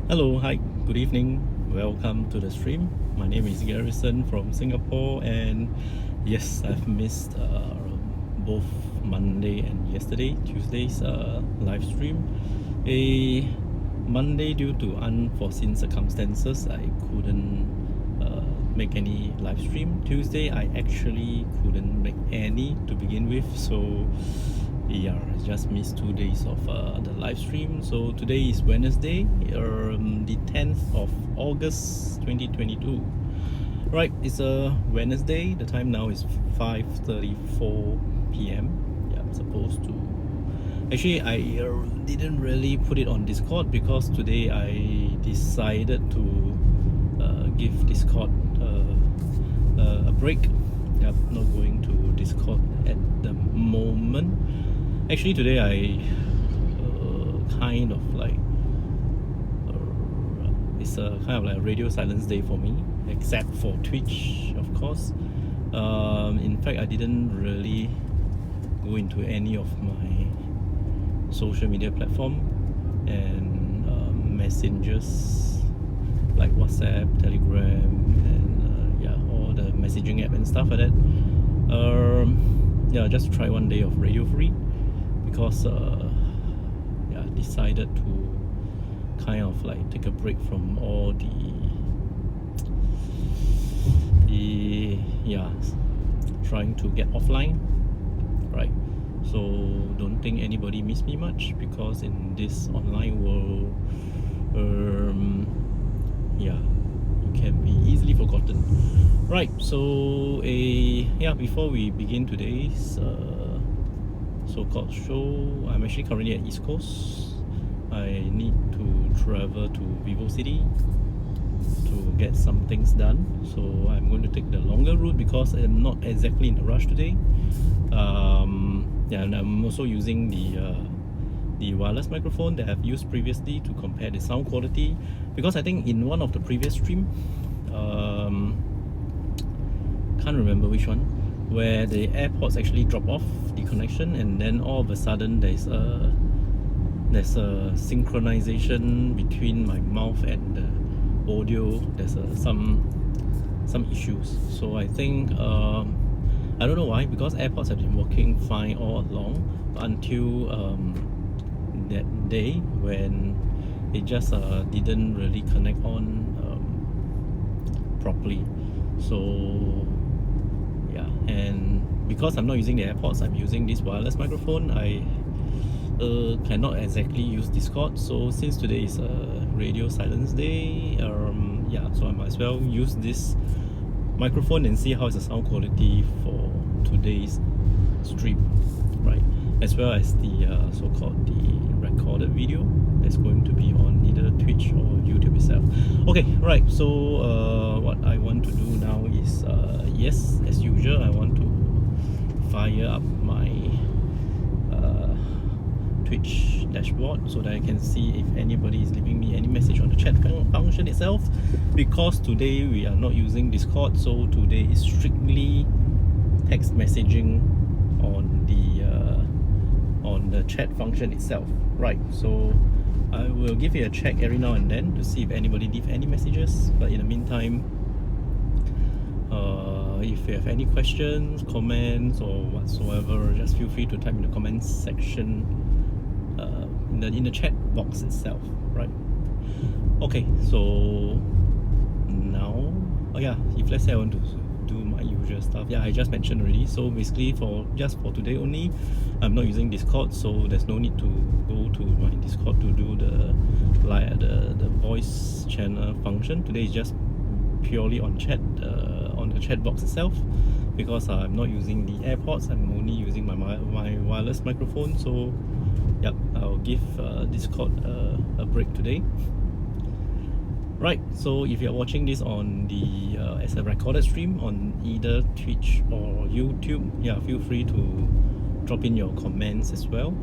Hello, hi, good evening. Welcome to the stream. My name is Garrison from Singapore, and yes, I've missed both Monday and Tuesday's live stream. A Monday, due to unforeseen circumstances, I couldn't make any live stream. Tuesday, I actually couldn't make any to begin with, so yeah, I just missed 2 days of the live stream. So today is Wednesday, the 10th of August 2022. Right, it's a Wednesday. The time now is 5:34 p.m. Yeah, I'm supposed to. Actually, I didn't really put it on Discord because today I decided to give Discord a break. Yeah, not going to Discord at the moment. Actually, today I kind of like it's a kind of like a radio silence day for me, except for Twitch, of course. In fact, I didn't really go into any of my social media platform and messengers like WhatsApp, Telegram, and yeah, all the messaging app and stuff like that. Yeah, just try one day of radio free because yeah, decided to kind of like take a break from all the yeah, trying to get offline, right? So don't think anybody miss me much, because in this online world, yeah, you can be easily forgotten, right? So yeah, before we begin today's so-called show, I'm actually currently at East Coast. I need to travel to Vivo City to get some things done, so I'm going to take the longer route because I'm not exactly in a rush today. Yeah, and I'm also using the wireless microphone that I've used previously to compare the sound quality, because I think in one of the previous stream, can't remember which one, where the AirPods actually drop off the connection, and then all of a sudden there's a synchronization between my mouth and the audio. There's some issues. So I think I don't know why, because AirPods have been working fine all along until that day when it just didn't really connect on properly. So yeah, and because I'm not using the AirPods, I'm using this wireless microphone. I cannot exactly use Discord. So since today is a radio silence day, yeah, so I might as well use this microphone and see how is the sound quality for today's stream, right? As well as the so-called the recorded video that's going to be on either Twitch or YouTube itself. Okay, right. So what I want to do now is yes, as usual, I want to fire up my Twitch dashboard so that I can see if anybody is leaving me any message on the chat function itself, because today we are not using Discord, so today is strictly text messaging on the chat function itself, right? So I will give you a check every now and then to see if anybody leave any messages, but in the meantime, if you have any questions, comments or whatsoever, just feel free to type in the comments section in the chat box itself, right? Okay, so now, oh yeah, if let's say I want to do my usual stuff, yeah, I just mentioned already. So basically, for today only, I'm not using Discord, so there's no need to go to my Discord to do the voice channel function. Today is just purely on chat, on the chat box itself, because I'm not using the AirPods. I'm only using my wireless microphone. So yep, I'll give Discord a break today. Right, so if you're watching this on the as a recorded stream on either Twitch or YouTube, yeah, feel free to drop in your comments as well.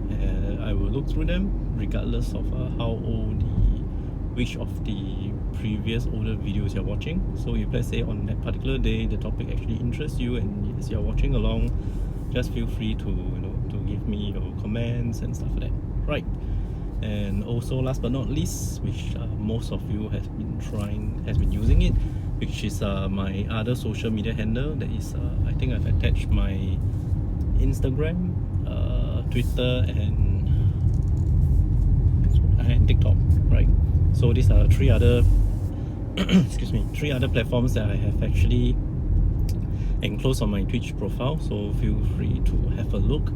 I will look through them regardless of how old which of the previous older videos you're watching. So if let's say on that particular day the topic actually interests you and as you're watching along, just feel free to to give me your comments and stuff like that, right? And also last but not least, which most of you has been using it, which is my other social media handle. That is I think I've attached my Instagram, Twitter, and TikTok, right? So these are three other three other platforms that I have actually enclosed on my Twitch profile, so feel free to have a look.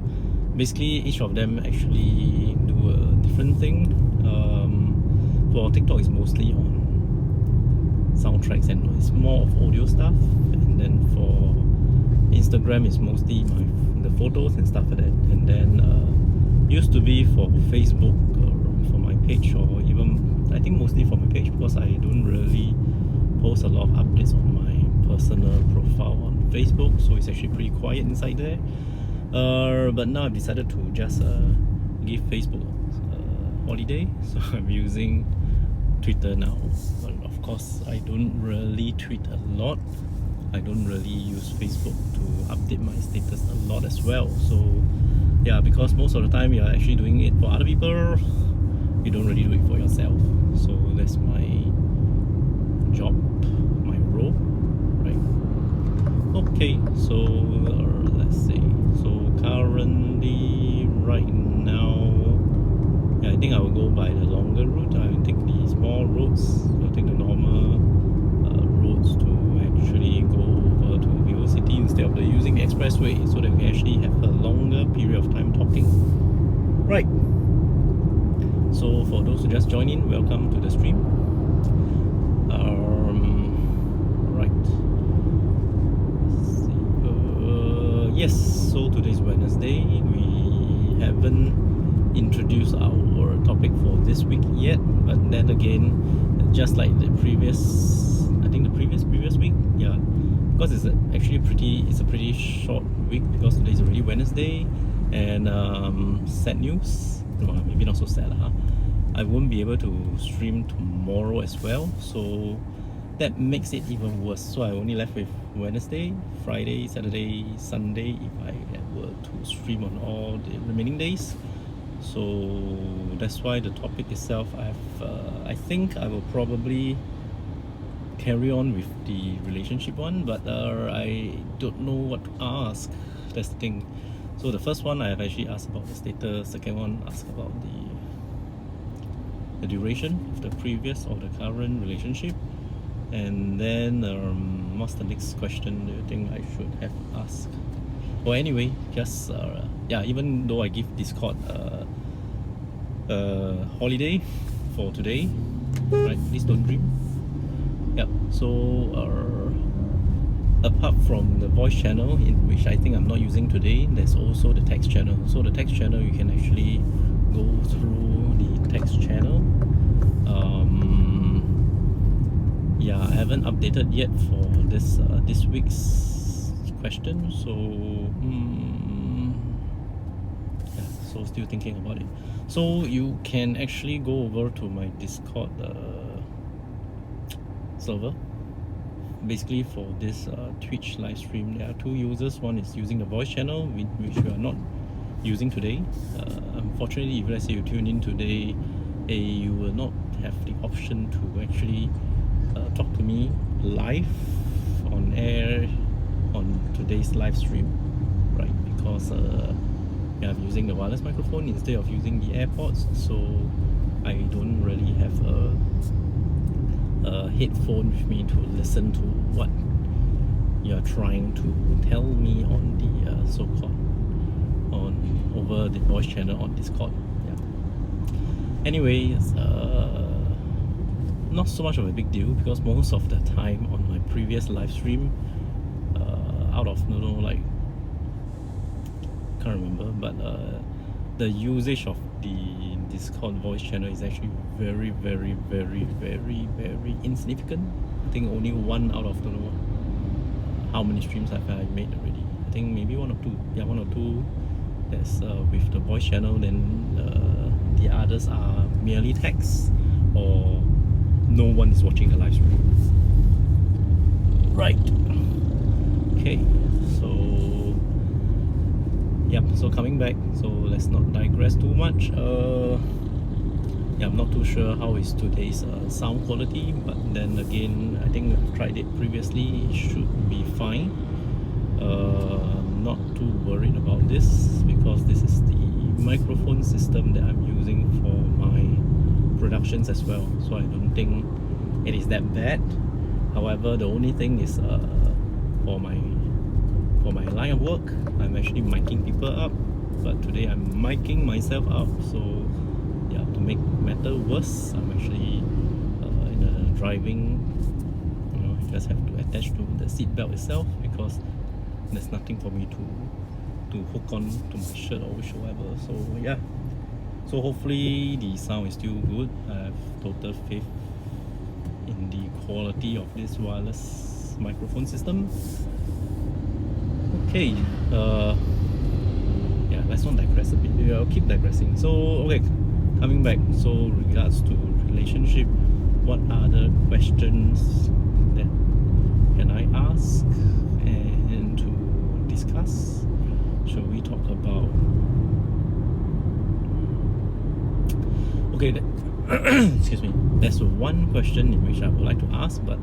Basically, each of them actually do a different thing. For TikTok, it's mostly on soundtracks and it's more of audio stuff, and then for Instagram, it's mostly the photos and stuff like that. And then used to be for Facebook, for my page, or even I think mostly for my page, because I don't really post a lot of updates on my personal profile on Facebook, so it's actually pretty quiet inside there. But now I've decided to just give Facebook a holiday, so I'm using Twitter now. But of course, I don't really tweet a lot. I don't really use Facebook to update my status a lot as well. So yeah, because most of the time you're actually doing it for other people, you don't really do it for yourself. So that's my job, my role, right? Okay, so let's see. So currently, right now, yeah, I think I will go by the longer route. I will take the small roads. I'll take the normal roads to actually go over to Vivo City instead of using the expressway, so that we actually have a longer period of time talking. Right. So for those who just joined in, welcome to the stream. Right. Let's see. Yes. So today's Wednesday. We haven't introduced our topic for this week yet, but then again, just like the previous, I think the previous week, yeah, because it's actually a pretty short week, because today is already Wednesday, and sad news, well, maybe not so sad, I won't be able to stream tomorrow as well, so that makes it even worse. So I only left with Wednesday, Friday, Saturday, Sunday, if I were to stream on all the remaining days. So that's why the topic itself, I think I will probably carry on with the relationship one, but I don't know what to ask. That's the thing. So the first one I have actually asked about the status, second one asked about the duration of the previous or the current relationship, and then what's the next question do you think I should have asked? Well, anyway, just yeah, even though I give Discord holiday for today, right? Please don't dream. Yep. So apart from the voice channel, in which I think I'm not using today, there's also the text channel. So the text channel, you can actually go through the text channel. Yeah, I haven't updated yet for this week's question, so yeah, so still thinking about it. So you can actually go over to my Discord server. Basically, for this Twitch live stream, there are two users. One is using the voice channel, which we are not using today. Unfortunately, if let's say you tune in today, you will not have the option to actually talk to me live on air on today's live stream, right? Because yeah, I'm using the wireless microphone instead of using the AirPods, so I don't really have a headphone with me to listen to what you're trying to tell me on the so-called over the voice channel on Discord. Yeah. Anyways, not so much of a big deal, because most of the time on my previous live stream, out of like, can't remember, but the usage of the Discord voice channel is actually very, very, very, very, very insignificant. I think only one out of how many streams have I made already. I think maybe one or two. Yeah, one or two. That's with the voice channel. Then the others are merely text, or no one is watching the live stream. Right. Okay. So yep. So coming back. So let's not digress too much. yeah, I'm not too sure how is today's sound quality, but then again, I think I've tried it previously. It should be fine. Not too worried about this because this is the microphone system that I'm using for my productions as well, so I don't think it is that bad. However, the only thing is for my line of work, I'm actually miking people up, but today I'm miking myself up. So yeah, to make matter worse, I'm actually in a driving, you just have to attach to the seat belt itself because there's nothing for me to hook on to my shirt or whichever. So yeah, so hopefully the sound is still good. I have total faith in the quality of this wireless microphone system. Okay, yeah, let's not digress a bit. I'll keep digressing. So okay, coming back. So regards to relationship, what other questions that can I ask and to discuss? Shall we talk about? Okay, excuse me. There's one question in which I would like to ask, but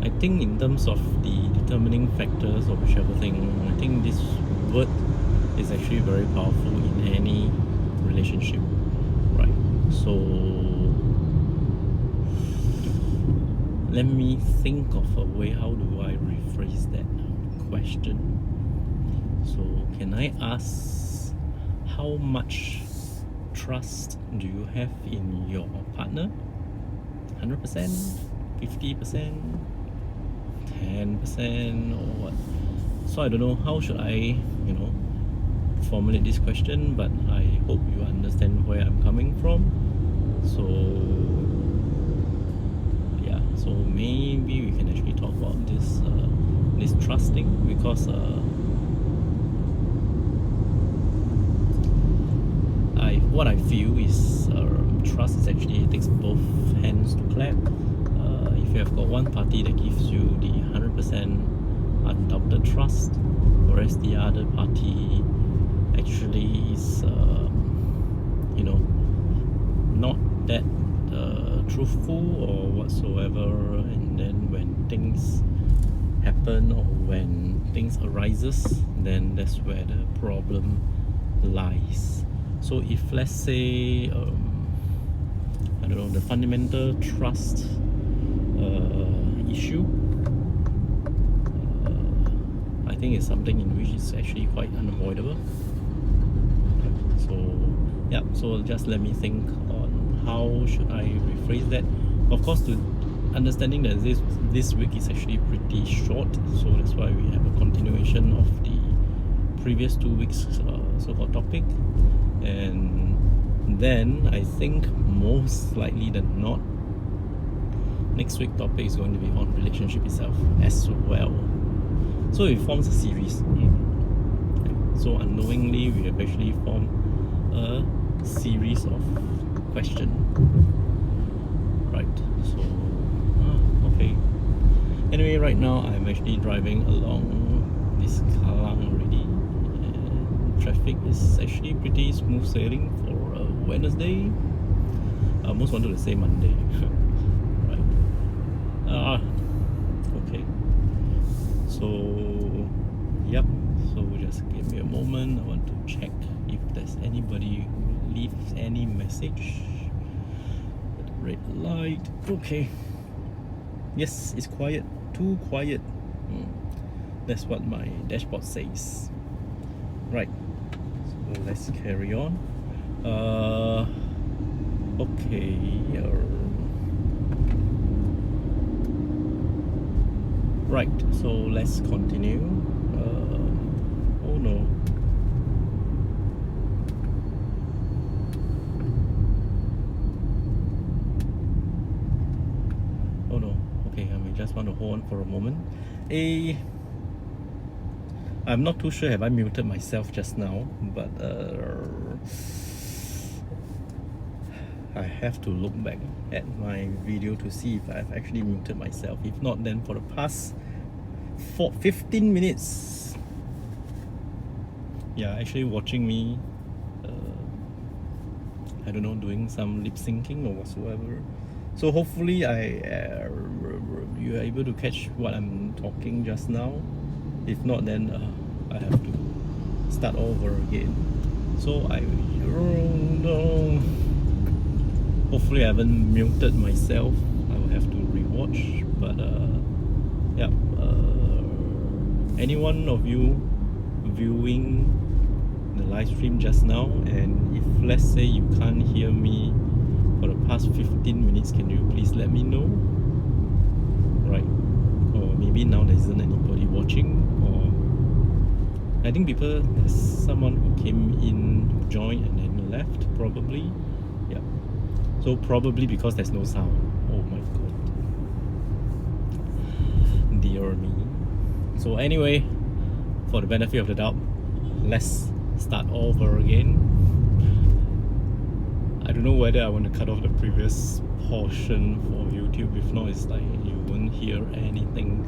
I think in terms of the determining factors or whichever thing, I think this word is actually very powerful in any relationship, right? So let me think of a way. How do I rephrase that question? So can I ask, how much trust do you have in your partner? 100%, 50%, 10%, or what? So I don't know how should I, formulate this question, but I hope you understand where I'm coming from. So yeah, so maybe we can actually talk about this this trusting, because what I feel is trust is actually, it takes both hands to clap. If you have got one party that gives you the 100% undoubted trust, whereas the other party actually is not that truthful or whatsoever, and then when things happen or when things arises, then that's where the problem lies. So if, let's say, I don't know, the fundamental trust issue, I think it's something in which it's actually quite unavoidable. So yeah, so just let me think on how should I rephrase that. Of course, to understanding that this week is actually pretty short, so that's why we have a continuation of the previous 2 weeks so-called topic. And then I think most likely than not, next week's topic is going to be on relationship itself as well. So it forms a series. So unknowingly, we have actually formed a series of questions. Right. So okay. Anyway, right now I'm actually driving along this Kallang already. Traffic is actually pretty smooth sailing for a Wednesday. I almost wanted to say Monday. Right. Okay. So, yep. So just give me a moment. I want to check if there's anybody who leaves any message. Red light. Okay. Yes, it's quiet. Too quiet. That's what my dashboard says. Right. So let's carry on. Okay. Right. So let's continue. Oh no. Oh no. Okay, I may just want to hold on for a moment. I'm not too sure have I muted myself just now, but I have to look back at my video to see if I've actually muted myself. If not, then for the past 15 minutes yeah, actually watching me, I don't know, doing some lip syncing or whatsoever. So hopefully you are able to catch what I'm talking just now. If not, then I have to start over again. So I don't know. Hopefully I haven't muted myself. I will have to rewatch. But yeah, any one of you viewing the live stream just now, and if let's say you can't hear me for the past 15 minutes, can you please let me know? Right? Or maybe now there isn't anybody watching, or I think there's someone who came in, joined, and then left, probably. Yeah. So probably because there's no sound. Oh my god. Dear me. So anyway, for the benefit of the doubt, let's start over again. I don't know whether I want to cut off the previous portion for YouTube. If not, it's like you won't hear anything.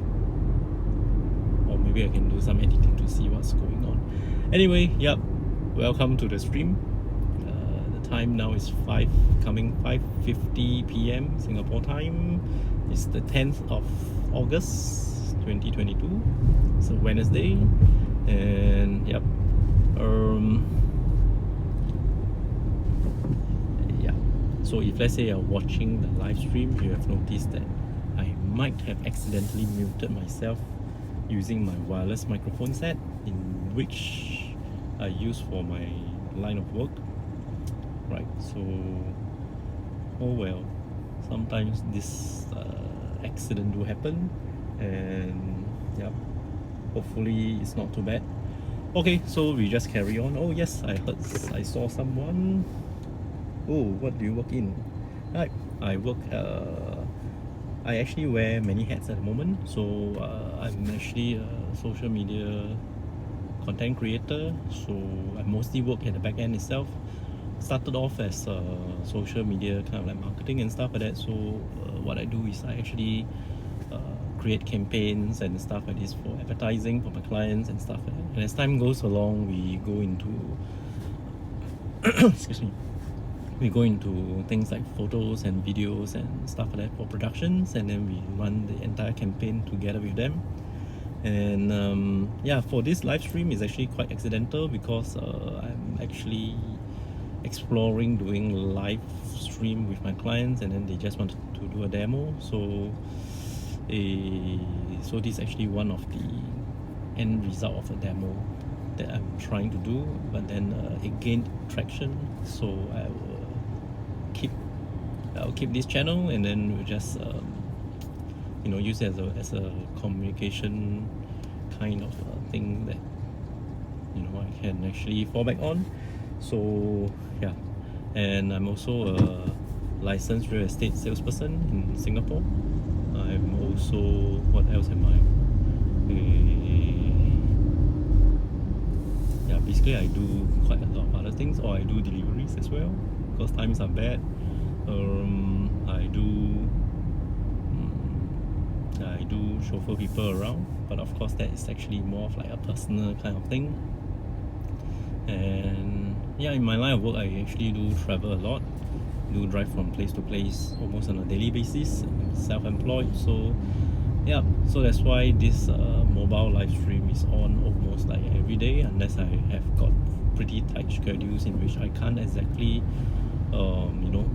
Or maybe I can do some editing to see what's going on. Anyway, yep. Welcome to the stream. The time now is 5:50 p.m. Singapore time. It's the 10th of August 2022. It's a Wednesday. And yep. Yeah, so if let's say you're watching the live stream, you have noticed that I might have accidentally muted myself using my wireless microphone set, in which I use for my line of work. Right, so oh well, sometimes this accident do happen, and yeah, hopefully it's not too bad. Okay, so we just carry on. Oh yes, I saw someone. Oh, what do you work in? Right, I work. I actually wear many hats at the moment. So I'm actually a social media content creator. So I mostly work at the back end itself. Started off as social media kind of like marketing and stuff like that. So what I do is I actually create campaigns and stuff like this for advertising for my clients and stuff like that. And as time goes along, we go into excuse me, we go into things like photos and videos and stuff like that for productions, and then we run the entire campaign together with them. And yeah, for this live stream is actually quite accidental because I'm actually exploring doing live stream with my clients, and then they just wanted to do a demo. So so this is actually one of the end result of a demo that I'm trying to do, but then it gained traction, so I'll keep this channel, and then we'll just you know, use it as a communication kind of thing that, you know, I can actually fall back on. So yeah, and I'm also a licensed real estate salesperson in Singapore. I'm also, what else am I? Yeah, basically I do quite a lot of other things, or I do deliveries as well because times are bad. I do chauffeur people around, but of course that is actually more of like a personal kind of thing. And yeah, in my line of work, I actually do travel a lot, do drive from place to place almost on a daily basis. I'm self-employed, so yeah, so that's why this mobile live stream is on almost like every day, unless I have got pretty tight schedules in which I can't exactly you know,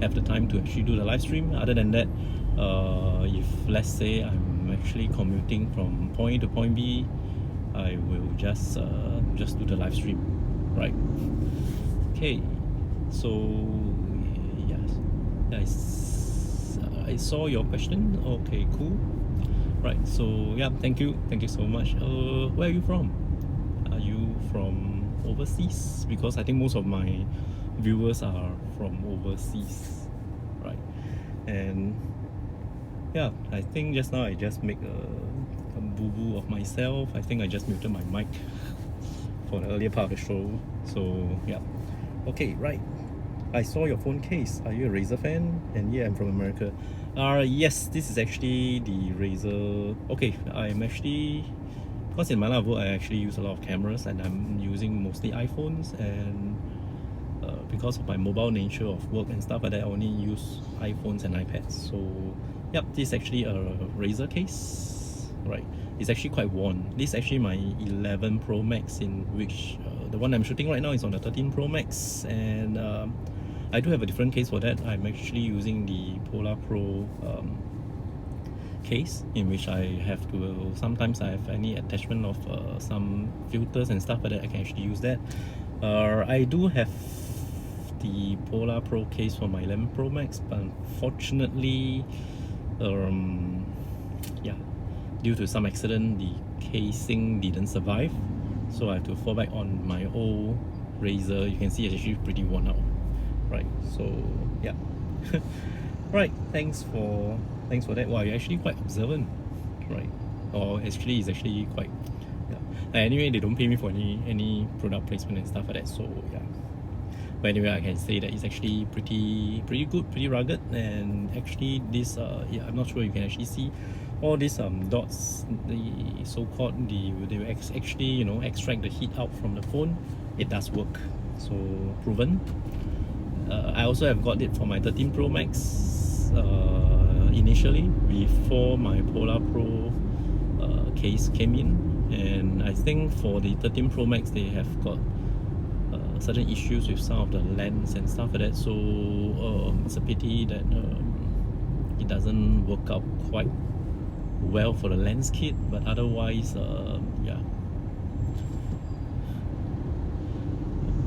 have the time to actually do the live stream. Other than that, if let's say I'm actually commuting from point A to point B, I will just do the live stream, right? Okay, so yes, I saw your question. Okay, cool. Right, so yeah, thank you so much. Where are you from? Are you from overseas? Because I think most of my viewers are from overseas, right? And yeah, I think just now I just make a boo-boo of myself. I think I just muted my mic for the earlier part of the show. So yeah, okay, right. I saw your phone case. Are you a Razer fan? And yeah, I'm from America. Yes, this is actually the Razer. Okay, I'm actually because in my line of work I actually use a lot of cameras, and I'm using mostly iPhones, and because of my mobile nature of work and stuff like that, I only use iPhones and iPads. So yep, this is actually a Razer case, right? It's actually quite worn. This is actually my 11 Pro Max, in which the one I'm shooting right now is on the 13 Pro Max, and I do have a different case for that. I'm actually using the Polar Pro case, in which I have to, sometimes I have any attachment of some filters and stuff like that, I can actually use that. I do have the Polar Pro case for my 11 Pro Max, but unfortunately yeah, due to some accident the casing didn't survive, so I have to fall back on my old Razer. You can see it's actually pretty worn out, right? So yeah. Right, thanks for that. Wow, you're actually quite observant, right? Or actually it's actually quite, yeah. Anyway, they don't pay me for any product placement and stuff like that, so yeah. But anyway, I can say that it's actually pretty good, pretty rugged. And actually this yeah, I'm not sure you can actually see all these dots, the so-called, they actually, you know, extract the heat out from the phone. It does work, so proven. I also have got it for my 13 Pro Max initially, before my Polar Pro case came in, and I think for the 13 Pro Max they have got certain issues with some of the lens and stuff like that, so it's a pity that it doesn't work out quite well for the lens kit, but otherwise yeah.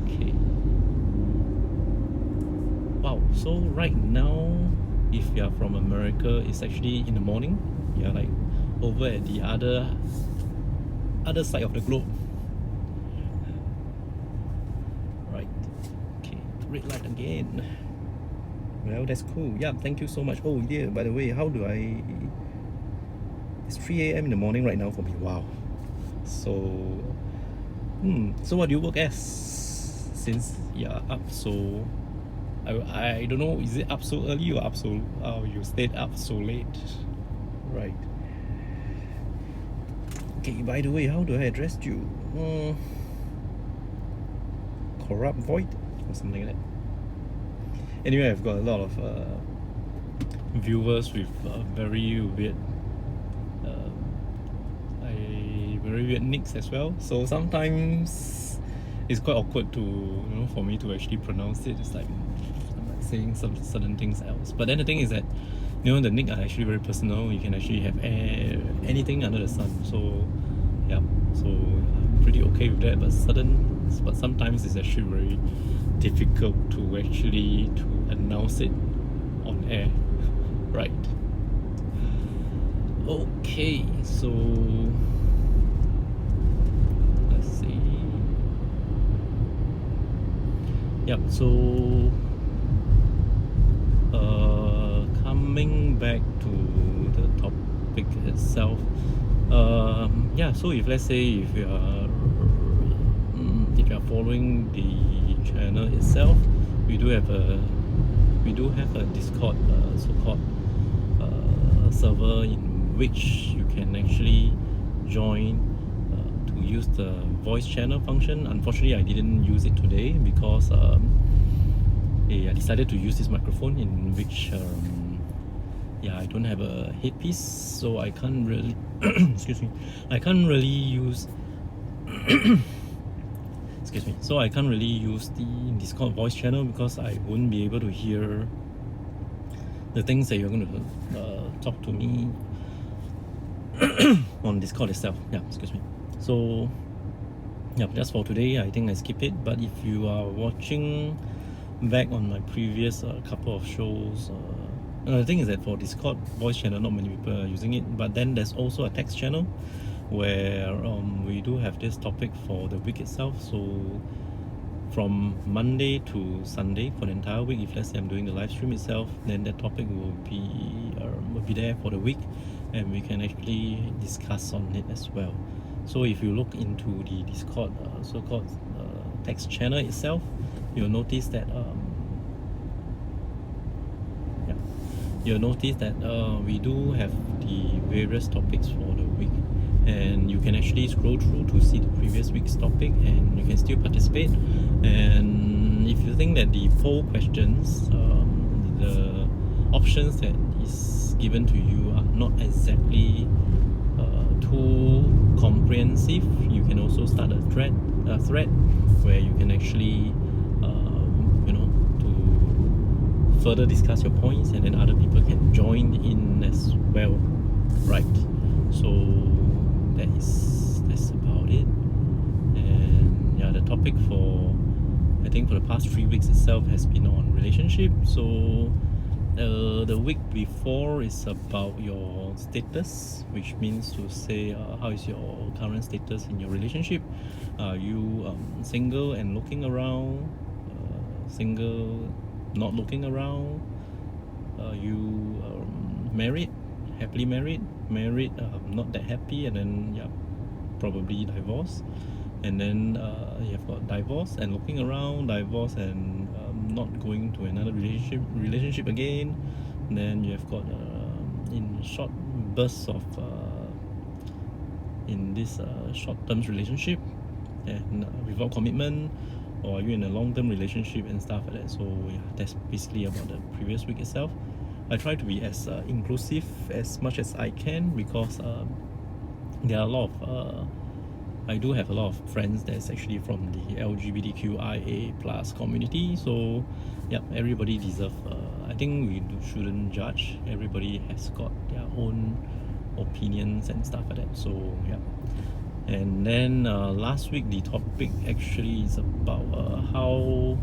Okay, wow, so right now if you are from America, it's actually in the morning. You're like over at the other side of the globe. Red light again. Well, that's cool. Yeah, thank you so much. Oh yeah, by the way, how do I... It's 3 a.m. in the morning right now for me. Wow. So so what do you work as, since you're up so... I don't know, is it up so early or up so... you stayed up so late? Right. Okay, by the way, how do I address you? Corrupt void? Or something like that. Anyway, I've got a lot of viewers with very weird nicks as well. So sometimes it's quite awkward to, you know, for me to actually pronounce it. It's like I'm like saying some certain things else. But then the thing is that, you know, the nick are actually very personal. You can actually have anything under the sun. So yeah, so I'm pretty okay with that. But sometimes it's actually very difficult to actually announce it on air, right? Okay, so let's see. Yep, so coming back to the topic itself, yeah, so if let's say if you are following the channel itself, we do have a Discord so-called server, in which you can actually join to use the voice channel function. Unfortunately, I didn't use it today because I decided to use this microphone, in which yeah, I don't have a headpiece, so I can't really excuse me, I can't really use excuse me, so I can't really use the Discord voice channel, because I won't be able to hear the things that you're going to talk to me on Discord itself. Yeah, excuse me. So yeah, just for today, I think I skip it. But if you are watching back on my previous couple of shows, the thing is that for Discord voice channel, not many people are using it. But then there's also a text channel, where we do have this topic for the week itself. So from Monday to Sunday for the entire week, if let's say I'm doing the live stream itself, then that topic will be there for the week, and we can actually discuss on it as well. So if you look into the Discord so-called text channel itself, you'll notice that we do have the various topics for the week. and you can actually scroll through to see the previous week's topic, and you can still participate. And if you think that the poll questions, the options that is given to you are not exactly too comprehensive, you can also start a thread where you can actually to further discuss your points, and then other people can join in as well, right? So that's about it. And yeah, the topic for, I think, for the past 3 weeks itself has been on relationship. So the week before is about your status, which means to say how is your current status in your relationship. Are you single and looking around, single not looking around? Are you married, happily married, not that happy, and then probably divorced? And then you've got divorce and looking around, divorce and not going to another relationship again. And then you have got in short bursts of in this short-term relationship and without commitment, or are you in a long-term relationship and stuff like that. So yeah, that's basically about the previous week itself. I try to be as inclusive as much as I can, because there are a lot of I do have a lot of friends that's actually from the LGBTQIA plus community. So yep, everybody deserves, I think we shouldn't judge. Everybody has got their own opinions and stuff like that. So yeah. And then last week the topic actually is about how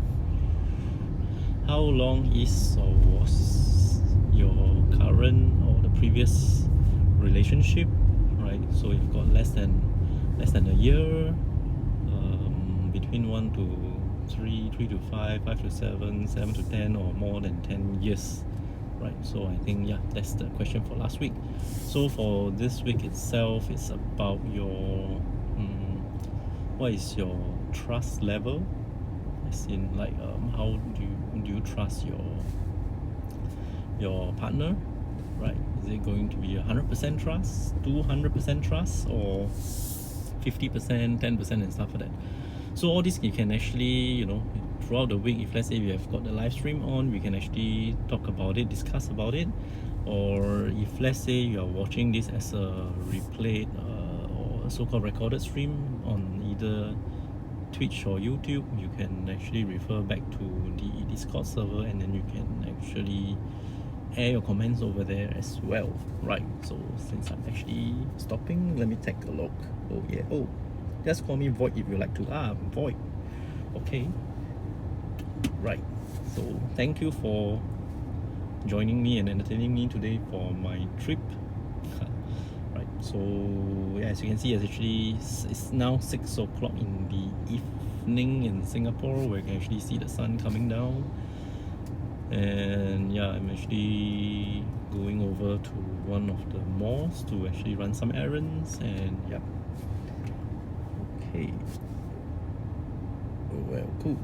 long is or was your current or the previous relationship, right? So you've got less than a year, between 1 to 3, 3 to 5, 5 to 7, 7 to 10, or more than 10 years, right? So I think that's the question for last week. So for this week itself, it's about your what is your trust level, as in like how do you trust your partner, right? Is it going to be 100% trust, 200% trust, or 50%, 10% and stuff like that? So all this you can actually, throughout the week, if let's say we have got the live stream on, we can actually talk about it, discuss about it. Or if let's say you are watching this as a replayed or a so-called recorded stream on either Twitch or YouTube, you can actually refer back to the Discord server, and then you can actually air your comments over there as well, right? So since I'm actually stopping, let me take a look. Oh yeah, just call me Void if you like to. Void. Okay, right. So thank you for joining me and entertaining me today for my trip. Right, so as you can see, it's now 6 o'clock in the evening in Singapore, where you can actually see the sun coming down. And I'm actually going over to one of the malls to actually run some errands. And okay, well, cool.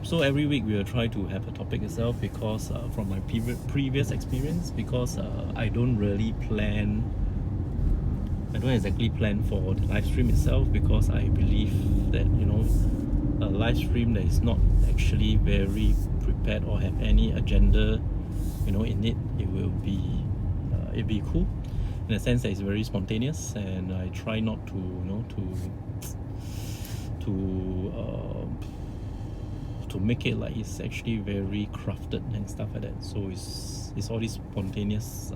So every week we will try to have a topic itself, because from my previous experience, because I don't exactly plan for the live stream itself, because I believe that a live stream that is not actually very prepared or have any agenda in it, it'll be cool in a sense that it's very spontaneous, and I try not to make it like it's actually very crafted and stuff like that. So it's all this spontaneous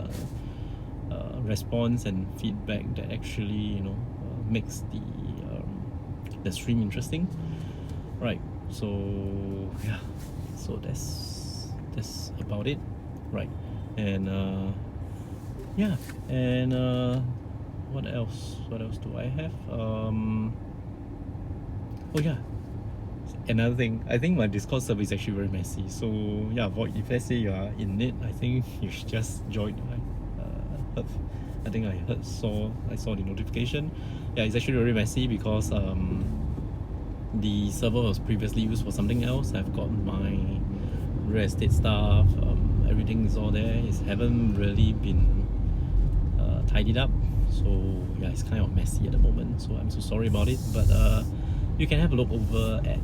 response and feedback that actually makes the stream interesting, right? So so that's about it, right? And what else do I have? Another thing, I think my Discord server is actually very messy. So Void, if let's say you are in it, I think you should just join. I think I saw the notification. It's actually very messy, because the server was previously used for something else. I've got my real estate stuff, everything is all there. It haven't really been tied it up. So yeah, it's kind of messy at the moment. So I'm so sorry about it. But you can have a look over at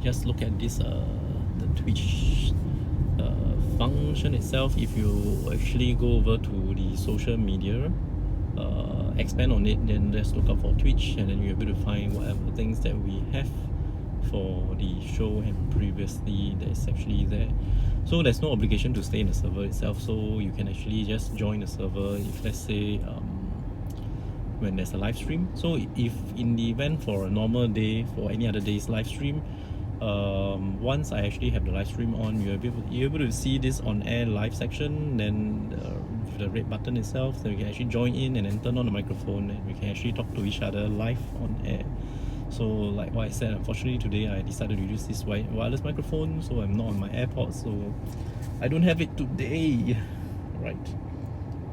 just look at this the Twitch function itself. If you actually go over to the social media, expand on it, then just look up for Twitch, and then you're able to find whatever things that we have for the show and previously that's actually there. So there's no obligation to stay in the server itself, so you can actually just join the server if, let's say, when there's a live stream. So if in the event for a normal day, for any other day's live stream, once I actually have the live stream on, you're able to see this on air live section, then the red button itself, so you can actually join in and then turn on the microphone, and we can actually talk to each other live on air. So like what I said, unfortunately today I decided to use this wireless microphone, so I'm not on my AirPods, so I don't have it today. Right,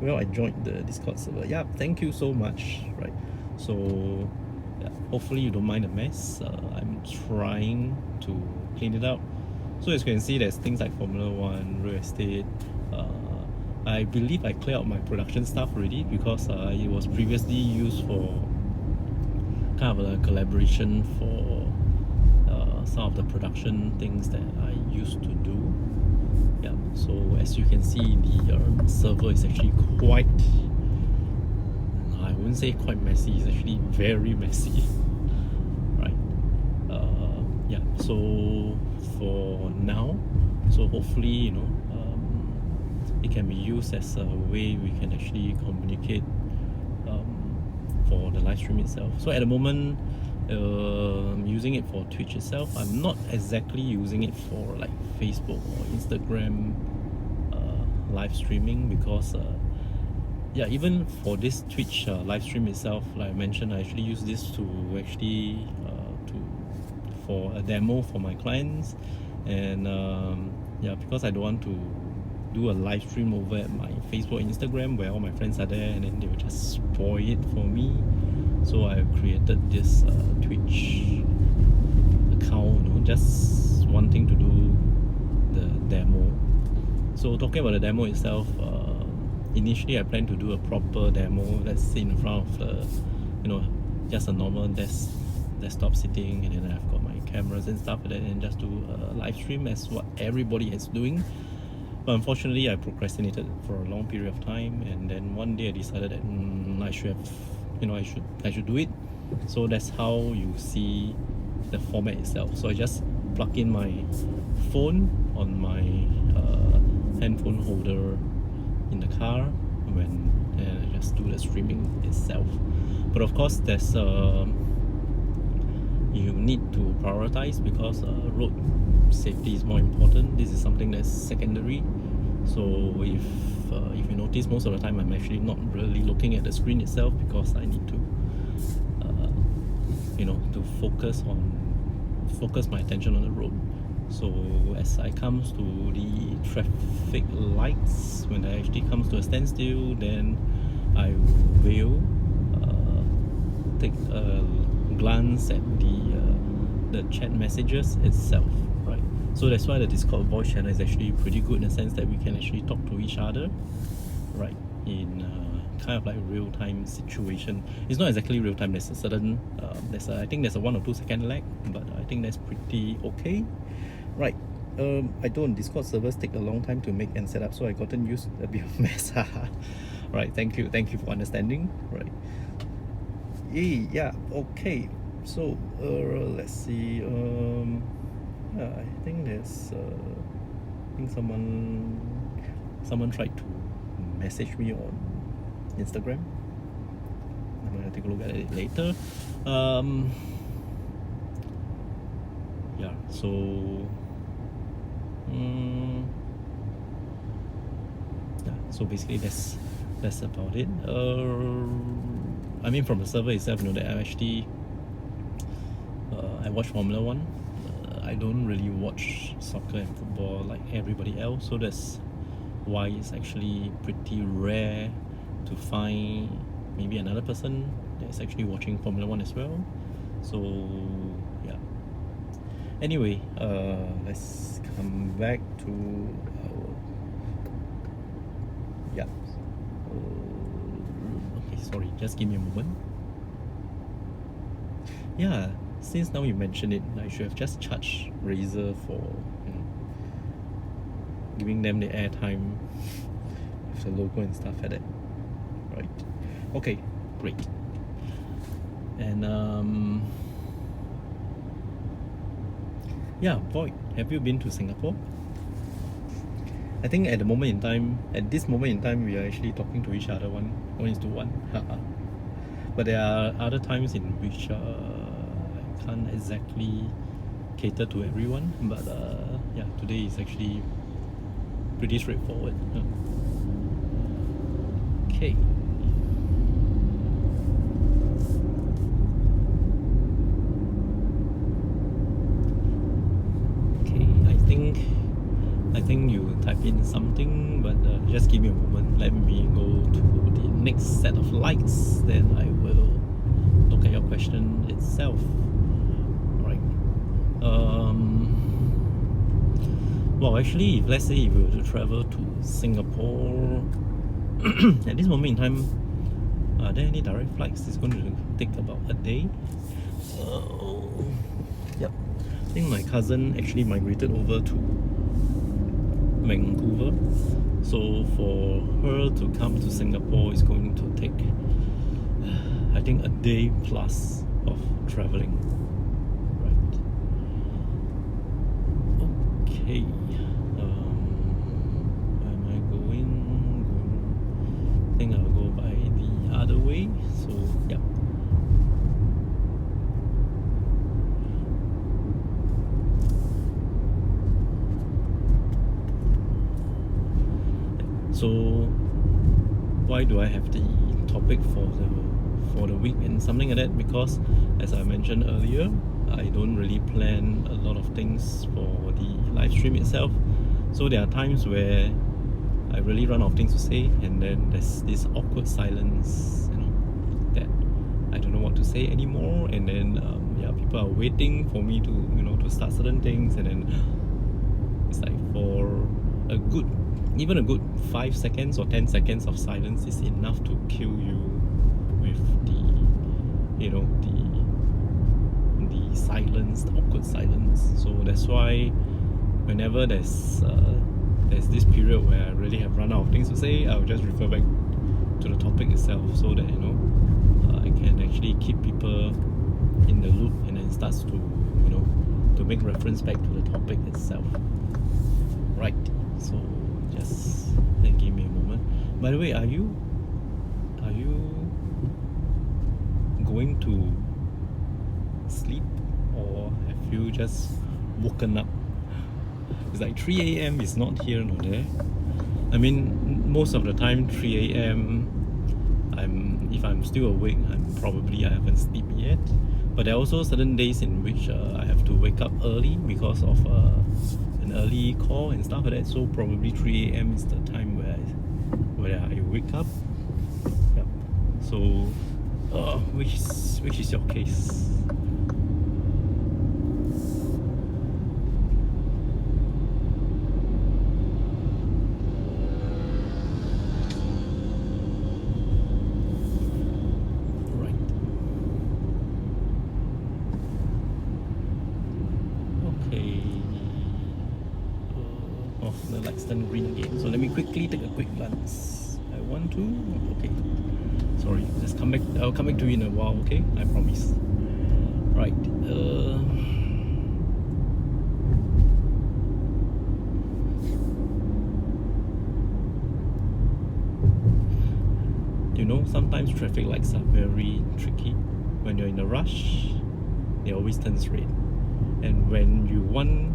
well, I joined the Discord server. Yeah, thank you so much. Right, so yeah, hopefully you don't mind the mess. I'm trying to clean it up. So as you can see, there's things like Formula 1, real estate. I believe I cleared out my production stuff already, because it was previously used for kind of a collaboration for some of the production things that I used to do. Yeah, so as you can see, the server is actually quite, I wouldn't say quite messy, it's actually very messy. Right, yeah, so for now, so hopefully, you know, it can be used as a way we can actually communicate for the live stream itself. So at the moment, I'm using it for Twitch itself. I'm not exactly using it for like Facebook or Instagram live streaming, because yeah, even for this Twitch live stream itself, like I mentioned, I actually use this to actually for a demo for my clients. And yeah, because I don't want to do a live stream over at my Facebook and Instagram where all my friends are there, and then they will just spoil it for me. So I created this Twitch account, you know, just wanting to do the demo. So talking about the demo itself, initially I plan to do a proper demo, let's say in front of the, you know, just a normal desktop sitting, and then I've got my cameras and stuff like that, and just do a live stream as what everybody is doing. But unfortunately, I procrastinated for a long period of time, and then one day I decided that I should have, you know, I should do it. So that's how you see the format itself. So I just plug in my phone on my handphone holder in the car and I just do the streaming itself. But of course, there's you need to prioritize, because road safety is more important. This is something that's secondary. So if you notice, most of the time I'm actually not really looking at the screen itself, because I need to you know, to focus my attention on the road. So as I comes to the traffic lights, when it actually comes to a standstill, then I will take a glance at the chat messages itself, right? So that's why the Discord voice channel is actually pretty good, in the sense that we can actually talk to each other, right, in kind of like real-time situation. It's not exactly real-time, there's a certain I think there's a 1 or 2 second lag, but I think that's pretty okay, right? I don't, Discord servers take a long time to make and set up, so I gotten used a bit of mess. Right, thank you for understanding. Right, yeah, okay, so let's see, yeah, I think there's I think someone tried to message me on Instagram. I'm gonna take a look at it later. Yeah, so yeah, so basically that's about it. I mean, from the server itself, you know, that I actually I watch Formula 1. I don't really watch soccer and football like everybody else, so that's why it's actually pretty rare to find maybe another person that's actually watching Formula 1 as well. So yeah, anyway, let's come back to our, yeah, sorry, just give me a moment. Yeah, since now you mention it, I should have just charged Razer for giving them the airtime with the logo and stuff like that. Right. Okay, great. And yeah, Void, have you been to Singapore? I think at this moment in time, we are actually talking to each other one is to one. But there are other times in which I can't exactly cater to everyone. But yeah, today is actually pretty straightforward. Okay. I think you type in something, but just give me a moment. Let me go to the next set of likes, then I will look at your question itself. Alright. Well, actually, let's say if you were to travel to Singapore at this moment in time, are there any direct flights? It's going to take about a day. Yep. I think my cousin actually migrated over to Vancouver, so for her to come to Singapore is going to take I think a day plus of traveling. Right. Okay. Am I going? I think I'll go by the other way. So yeah. So why do I have the topic for the week and something like that? Because as I mentioned earlier, I don't really plan a lot of things for the live stream itself. So there are times where I really run out of things to say, and then there's this awkward silence, that I don't know what to say anymore. And then yeah, people are waiting for me to to start certain things, and then it's like for even a good 5 seconds or 10 seconds of silence is enough to kill you with the silence, the awkward silence. So that's why whenever there's this period where I really have run out of things to say, I'll just refer back to the topic itself, so that I can actually keep people in the loop, and then starts to to make reference back to the topic itself. Right. So just give me a moment. By the way, are you going to sleep, or have you just woken up? It's like 3 a.m. is not here nor there. I mean, most of the time 3 a.m. if I'm still awake, I haven't slept yet. But there are also certain days in which I have to wake up early because of an early call and stuff like that. So probably 3 a.m. is the time where I wake up. Yep. So which is your case? The lights turn green again, so let me quickly take a quick glance. I want to. Okay, sorry, just come back. I'll come back to you in a while. Okay, I promise. Right. Sometimes traffic lights are very tricky. When you're in a rush, they always turn red, and when you want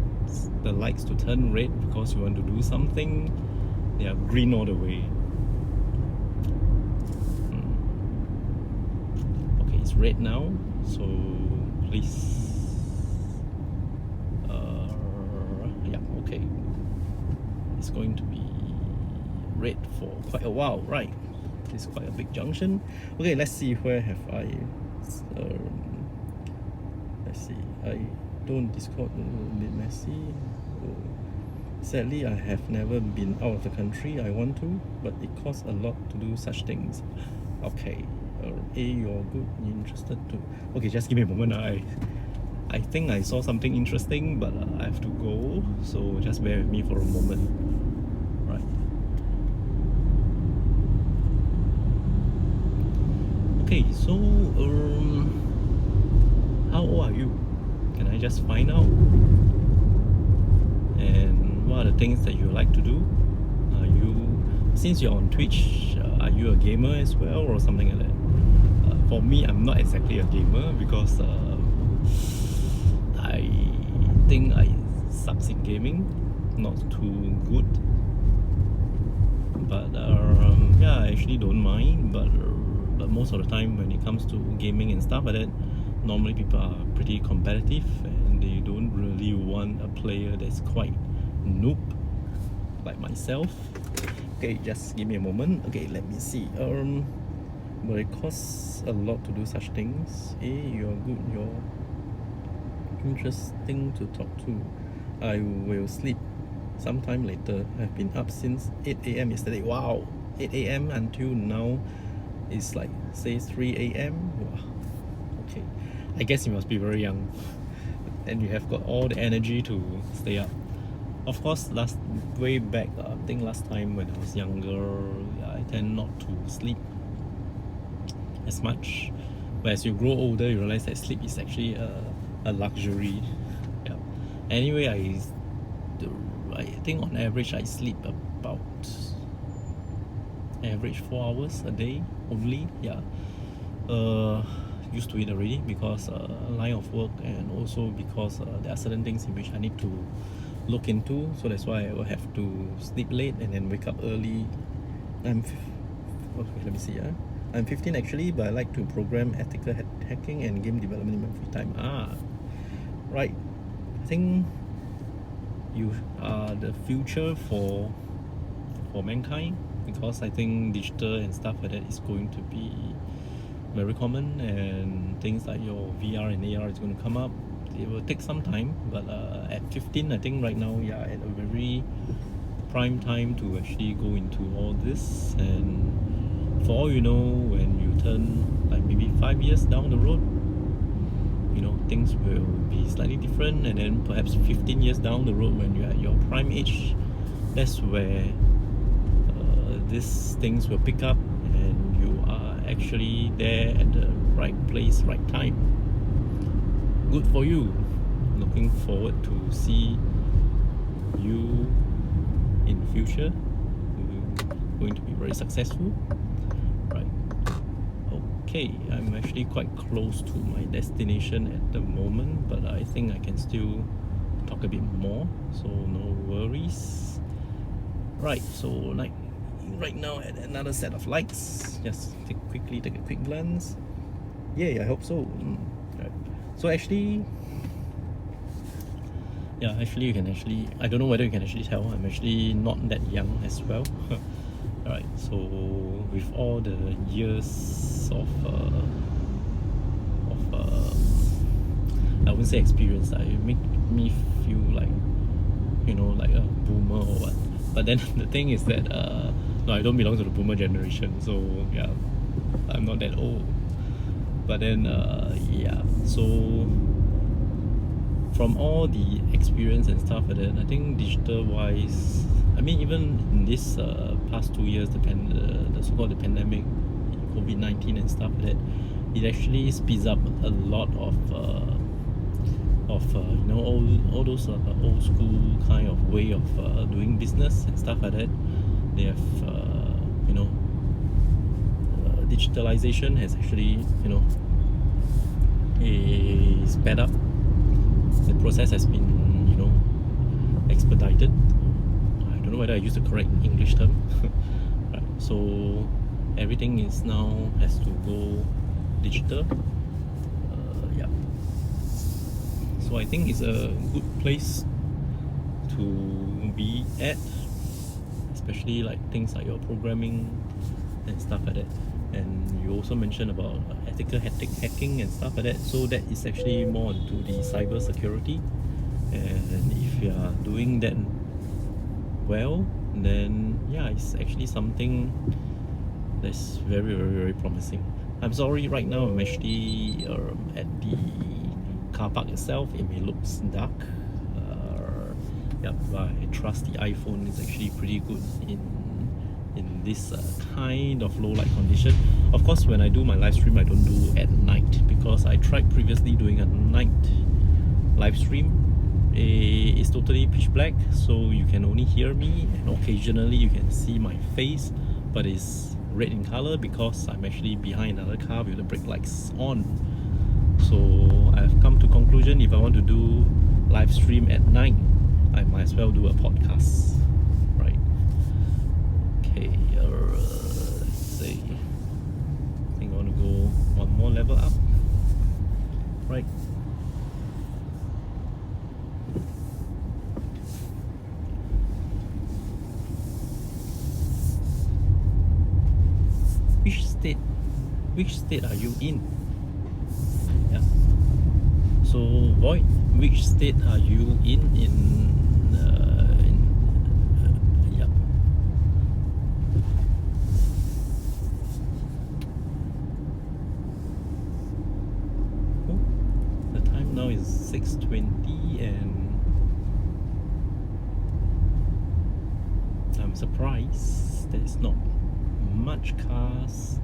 the lights to turn red because you want to do something, they are green all the way. Okay, it's red now, so please yeah, okay, it's going to be red for quite a while, right? It's quite a big junction. Okay, let's see, where have I let's see, I don't Discord, a bit messy. Sadly, I have never been out of the country. I want to, but it costs a lot to do such things. Okay, you're good, interested to. Okay, just give me a moment. I think I saw something interesting, but I have to go. So just bear with me for a moment. Right. Okay, so how old are you? Can I just find out? And what are the things that you like to do? Are you, since you're on Twitch, are you a gamer as well or something like that? For me, I'm not exactly a gamer because I think I suck in gaming, not too good. But yeah, I actually don't mind. But most of the time, when it comes to gaming and stuff like that, normally people are pretty competitive and they don't really want a player that's quite noob like myself. Okay, just give me a moment. Okay, let me see. But it costs a lot to do such things. Hey, you're good, you're interesting to talk to. I will sleep sometime later. I've been up since 8 a.m. yesterday. Wow, 8 a.m. until now is like say 3 a.m. Wow. Okay, I guess you must be very young and you have got all the energy to stay up. Of course, way back, I think last time when I was younger, I tend not to sleep as much. But as you grow older, you realize that sleep is actually a luxury. Yeah. Anyway, I think on average I sleep about average 4 hours a day only. Yeah. Used to it already because line of work, and also because there are certain things in which I need to look into, so that's why I will have to sleep late and then wake up early. Okay, let me see. I'm 15 actually, but I like to program ethical hacking and game development in my free time. Right. I think you are the future for mankind, because I think digital and stuff like that is going to be very common, and things like your VR and AR is going to come up. It will take some time, but at 15, I think right now, yeah, at a very prime time to actually go into all this. And for all you know, when you turn like maybe 5 years down the road, you know, things will be slightly different. And then perhaps 15 years down the road, when you're at your prime age, that's where these things will pick up and you are actually there at the right place, right time. Good for you. Looking forward to see you in the future. You're going to be very successful. Right. Okay, I'm actually quite close to my destination at the moment, but I think I can still talk a bit more, so no worries. Right, so like right now at another set of lights, just quickly take a quick glance. Yeah, I hope so. Right. So actually, yeah, actually you can actually, I don't know whether you can actually tell, I'm actually not that young as well. Alright, so with all the years of I wouldn't say experience, it make me feel like, you know, like a boomer or what. But then the thing is that no, I don't belong to the boomer generation, so yeah, I'm not that old. But then yeah, so from all the experience and stuff like that, I think digital wise, I mean, even in this past 2 years, the so-called the pandemic, COVID-19 and stuff like that, it actually speeds up a lot of you know, all those old school kind of way of doing business and stuff like that. They have you know, digitalization has actually, you know, sped up. The process has been, you know, expedited. I don't know whether I use the correct English term. Right. So everything is now has to go digital. Yeah. So I think it's a good place to be at, especially like things like your programming and stuff like that. And you also mentioned about ethical hacking and stuff like that. So that is actually more into the cyber security. And if you are doing that well, then yeah, it's actually something that's very, very, very promising. I'm sorry, right now I'm actually at the car park itself. It may look dark. Yep, but I trust the iPhone is actually pretty good in this kind of low light condition. Of course, when I do my live stream, I don't do at night because I tried previously doing a night live stream. It's totally pitch black, so you can only hear me, and occasionally you can see my face, but it's red in color because I'm actually behind another car with the brake lights on. So I've come to conclusion, if I want to do live stream at night, I might as well do a podcast, right? Okay, let's see. I think I want to go one more level up, right? Which state are you in? Yeah. So Void, which state are you in yeah. Oh, the time now is 6:20 and I'm surprised there's not much cars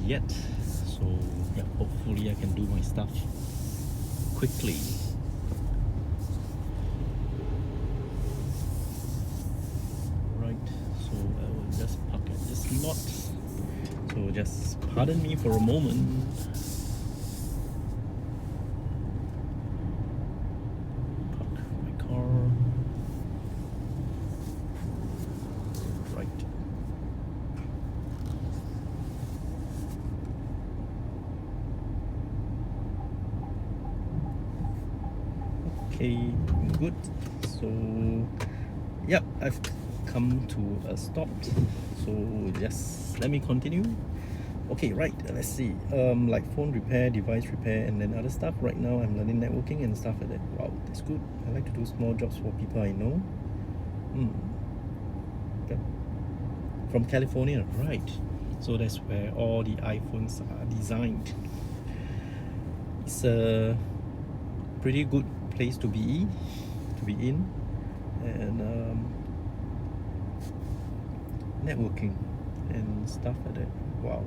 yet, so yeah, hopefully I can do my stuff quickly. Right, so I will just park at this lot, so just pardon me for a moment. Park my car. Right. Okay, good. So yep, I've come to a stop, so just let me continue. Okay, right, let's see, like phone repair, device repair, and then other stuff. Right now I'm learning networking and stuff like that. Wow, that's good. I like to do small jobs for people I know. Yep. From California, right? So that's where all the iPhones are designed. It's a pretty good place to be in, and networking and stuff like that. Wow.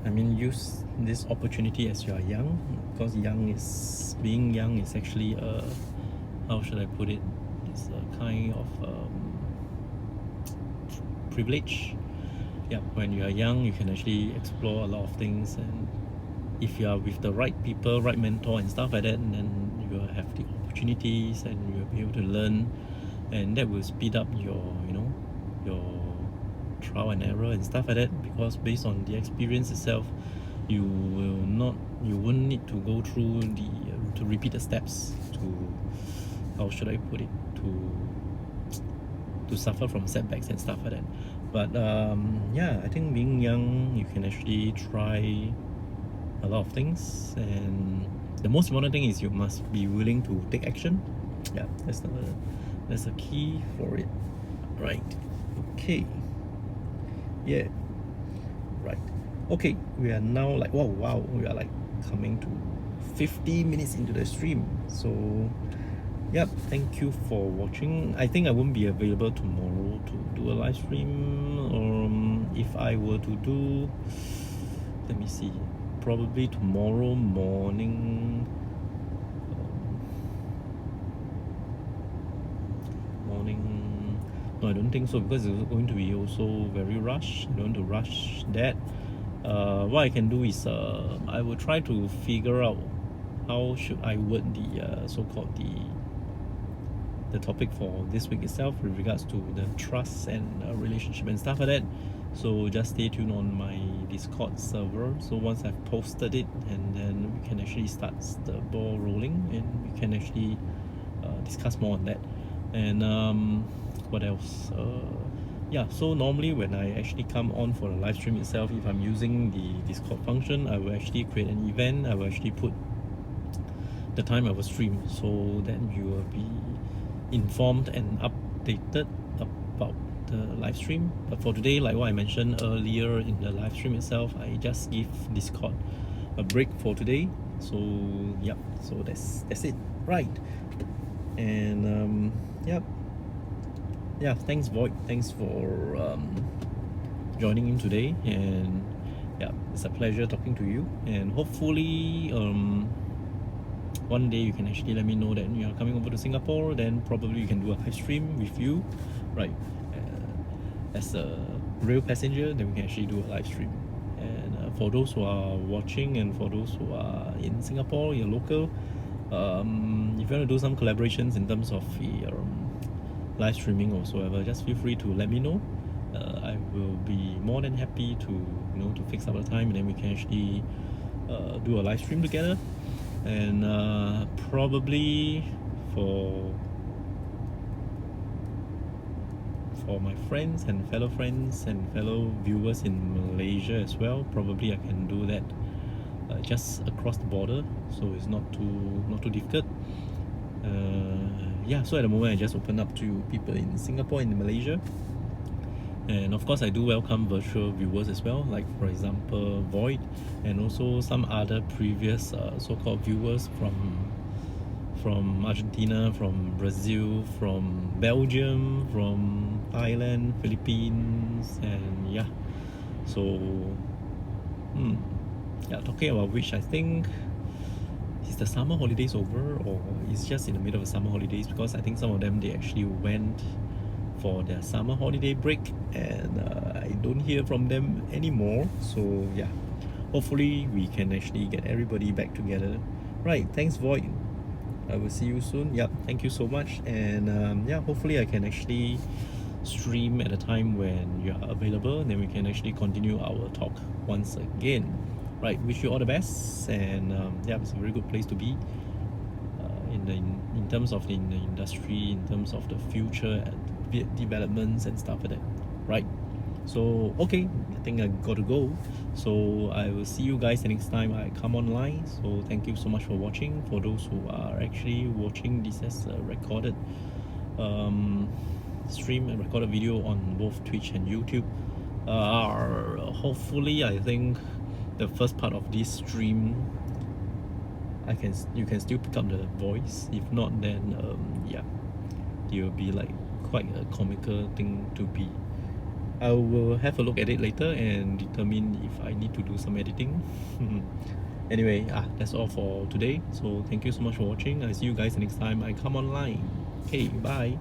I mean, use this opportunity as you are young, because being young is actually how should I put it? It's a kind of privilege. Yeah, when you are young, you can actually explore a lot of things, and if you are with the right people, right mentor and stuff like that, and then you will have the opportunities and you will be able to learn, and that will speed up your your trial and error and stuff like that, because based on the experience itself, you won't need to go through to repeat the steps to, how should I put it, to suffer from setbacks and stuff like that. But yeah, I think being young, you can actually try a lot of things, and the most important thing is you must be willing to take action. Yeah, that's the key for it, right? Okay, yeah, right. Okay, we are now like, wow, we are like coming to 50 minutes into the stream. So yep, thank you for watching. I think I won't be available tomorrow to do a live stream, or if I were to do, let me see, probably tomorrow morning. No, I don't think so, because it's going to be also very rushed. I don't want to rush that. What I can do is I will try to figure out how should I word the so-called the topic for this week itself with regards to the trust and relationship and stuff like that. So just stay tuned on my Discord server. So once I've posted it, and then we can actually start the ball rolling, and we can actually discuss more on that. And what else? Yeah, so normally when I actually come on for the live stream itself, if I'm using the Discord function, I will actually create an event. I will actually put the time of a stream, so then you will be informed and updated about the live stream. But for today, like what I mentioned earlier in the live stream itself, I just give Discord a break for today. So yep, so that's it, right? And yep, yeah. Thanks Void, thanks for joining in today, and yeah, it's a pleasure talking to you. And hopefully one day you can actually let me know that you are coming over to Singapore, then probably you can do a live stream with you, right? As a real passenger, then we can actually do a live stream. And for those who are watching and for those who are in Singapore, you're local, if you want to do some collaborations in terms of the live streaming or whatsoever, just feel free to let me know. I will be more than happy to to fix up a time, and then we can actually do a live stream together. And probably for my friends and fellow viewers in Malaysia as well, probably I can do that just across the border, so it's not too difficult. Yeah, so at the moment I just open up to people in Singapore and in Malaysia, and of course I do welcome virtual viewers as well, like for example Void, and also some other previous so-called viewers from Argentina, from Brazil, from Belgium, from Thailand, Philippines, and yeah. So yeah, talking about which, I think is the summer holidays over, or it's just in the middle of the summer holidays, because I think some of them, they actually went for their summer holiday break, and I don't hear from them anymore. So yeah, hopefully we can actually get everybody back together, right? Thanks Void, I will see you soon. Yep, thank you so much. And yeah, hopefully I can actually stream at a time when you are available, and then we can actually continue our talk once again, right? Wish you all the best. And yeah, it's a very good place to be in terms of the industry, in terms of the future developments and stuff like that, right? So okay, I think I got to go, so I will see you guys the next time I come online. So thank you so much for watching. For those who are actually watching this as a recorded stream and recorded video on both Twitch and YouTube, hopefully I think the first part of this stream you can still pick up the voice. If not, then yeah, it will be like quite a comical thing to be. I will have a look at it later and determine if I need to do some editing. Anyway, that's all for today. So thank you so much for watching. I'll see you guys next time I come online. Okay, bye.